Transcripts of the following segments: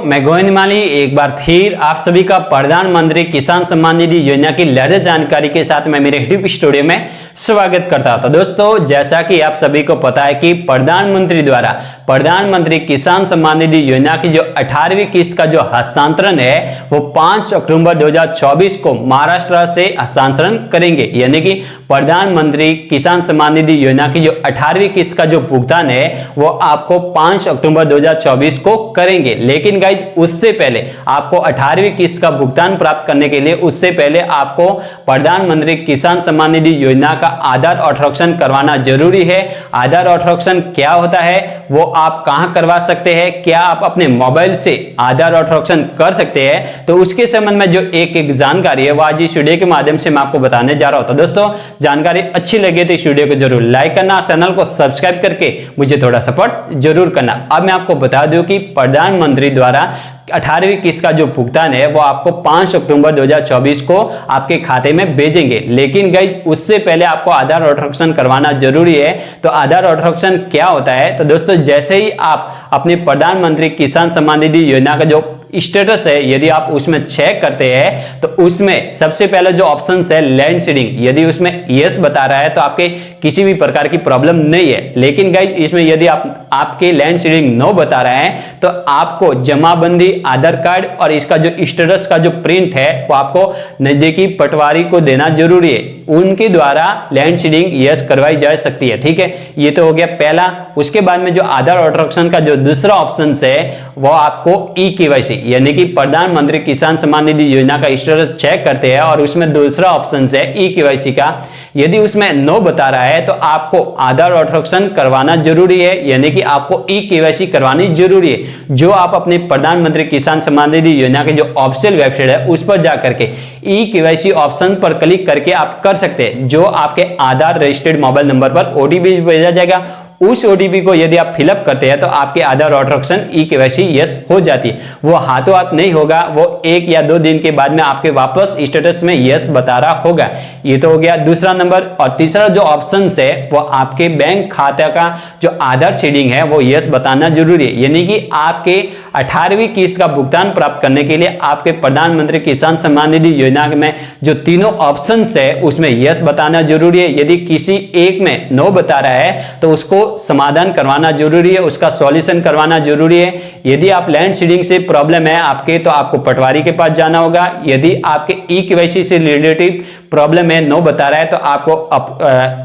मैं गोविंद माली एक बार फिर आप सभी का प्रधानमंत्री किसान सम्मान निधि योजना की लेटेस्ट जानकारी के साथ मैं मेरे यूट्यूब स्टूडियो में स्वागत करता हूं। तो दोस्तों, जैसा कि आप सभी को पता है कि प्रधानमंत्री द्वारा प्रधानमंत्री किसान सम्मान निधि योजना की जो 18वीं किस्त का जो हस्तांतरण है वो 5 अक्टूबर 2024 को महाराष्ट्र से हस्तांतरण करेंगे। यानी कि प्रधानमंत्री किसान सम्मान निधि योजना की जो 18वीं किस्त का जो भुगतान है वो आपको 5 अक्टूबर 2024 को करेंगे। लेकिन गाइज उससे पहले आपको 18वीं किस्त का भुगतान प्राप्त करने के लिए उससे पहले आपको प्रधानमंत्री किसान सम्मान निधि योजना का आधार ऑथोराइजेशन करवाना जरूरी है। आधार ऑथोराइजेशन क्या होता है, वो आप कहां करवा सकते हैं, क्या आप अपने मोबाइल से आधार ऑथोराइजेशन कर सकते हैं, तो उसके संबंध में जो एक जानकारी है वो आज इस वीडियो के माध्यम से मैं आपको बताने जा रहा हूं। तो दोस्तों, जानकारी अच्छी लगे तो इस वीडियो को जरूर लाइक करना, चैनल को सब्सक्राइब करके मुझे थोड़ा सपोर्ट जरूर करना। अब मैं आपको बता दूं कि प्रधानमंत्री द्वारा 18वीं किस्त का जो भुगतान है वो आपको 5 अक्टूबर 2024 को आपके खाते में भेजेंगे। लेकिन गाइज उससे पहले आपको आधार ऑथोराइजेशन करवाना जरूरी है। तो आधार ऑथोराइजेशन क्या होता है, तो दोस्तों जैसे ही आप अपने प्रधानमंत्री किसान सम्मान निधि योजना का जो स्टेटस है यदि आप उसमें चेक करते हैं तो उसमें सबसे पहले जो ऑप्शन है लैंड सीडिंग, यदि उसमें यस बता रहा है तो आपके किसी भी प्रकार की प्रॉब्लम नहीं है। लेकिन गाइज इसमें यदि आपके लैंड सीडिंग नो बता रहा है तो आपको जमाबंदी आधार कार्ड और इसका जो स्टेटस का जो प्रिंट है वो आपको नजदीकी पटवारी को देना जरूरी है। उनके द्वारा लैंड सीडिंग यस करवाई जा सकती है। ठीक है, ये तो हो गया पहला। उसके बाद में जो आधार ऑथोराइजेशन का जो दूसरा ऑप्शन है वो आपको ई केवाईसी यानी कि प्रधानमंत्री किसान सम्मान निधि योजना का स्टेटस चेक करते हैं और उसमें दूसरा ऑप्शन है ई केवाईसी का। यदि उसमें नो बता रहा है तो आपको आधार ऑथोराइजेशन करवाना जरूरी है, यानी कि आपको ई केवाईसी करवानी जरूरी है। जो आप अपने प्रधानमंत्री किसान सम्मान निधि योजना के जो ऑफिशियल वेबसाइट है उस पर जाकर के ई केवाईसी ऑप्शन पर क्लिक करके आप कर सकते हैं। जो आपके आधार रजिस्टर्ड मोबाइल नंबर पर ओटीपी भेजा जाएगा, उस ओटीपी को यदि आप फिलअप करते हैं तो आपके आधार ऑथोराइजेशन ई केवाईसी यस हो जाती है। वो हाथों हाथ नहीं होगा, वो 1 या 2 दिन के बाद में आपके वापस स्टेटस में यस बता रहा होगा। ये तो हो गया दूसरा नंबर। और तीसरा जो ऑप्शन है वो आपके बैंक खाते का जो आधार सीडिंग है वो यस बताना जरूरी है। यानी कि आपके 18वीं किस्त का भुगतान प्राप्त करने के लिए आपके प्रधानमंत्री किसान सम्मान निधि योजना में जो तीनों ऑप्शन है उसमें यस बताना जरूरी है। यदि किसी एक में नो बता रहा है तो उसको समाधान करवाना जरूरी है, उसका सॉल्यूशन करवाना जरूरी है। यदि आप लैंड सीडिंग से प्रॉब्लम है आपके तो आपको पटवारी के पास जाना होगा। यदि आपके ई केवाईसी से रिलेटेड प्रॉब्लम है, नो बता रहा है, तो आपको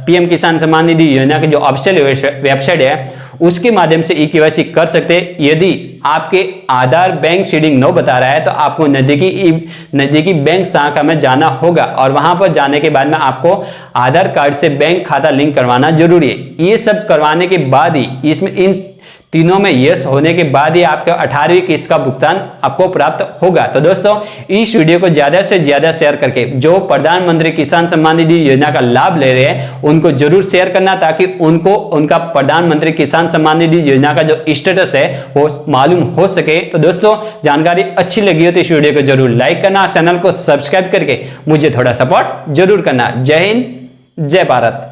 पीएम किसान सम्मान निधि योजना की जो ऑफिशियल वेबसाइट है उसके माध्यम से ई केवाईसी कर सकते हैं। यदि आपके आधार बैंक सीडिंग नो बता रहा है तो आपको नजदीकी बैंक शाखा में जाना होगा और वहां पर जाने के बाद में आपको आधार कार्ड से बैंक खाता लिंक करवाना जरूरी है। ये सब करवाने के बाद ही इसमें इन तीनों में यस होने के बाद ही आपके 18वीं किस्त का भुगतान आपको प्राप्त होगा। तो दोस्तों, इस वीडियो को ज्यादा से ज्यादा शेयर करके जो प्रधानमंत्री किसान सम्मान निधि योजना का लाभ ले रहे हैं उनको जरूर शेयर करना, ताकि उनको उनका प्रधानमंत्री किसान सम्मान निधि योजना का जो स्टेटस है वो मालूम हो सके। तो दोस्तों, जानकारी अच्छी लगी हो तो इस वीडियो को जरूर लाइक करना, चैनल को सब्सक्राइब करके मुझे थोड़ा सपोर्ट जरूर करना। जय हिंद, जय भारत।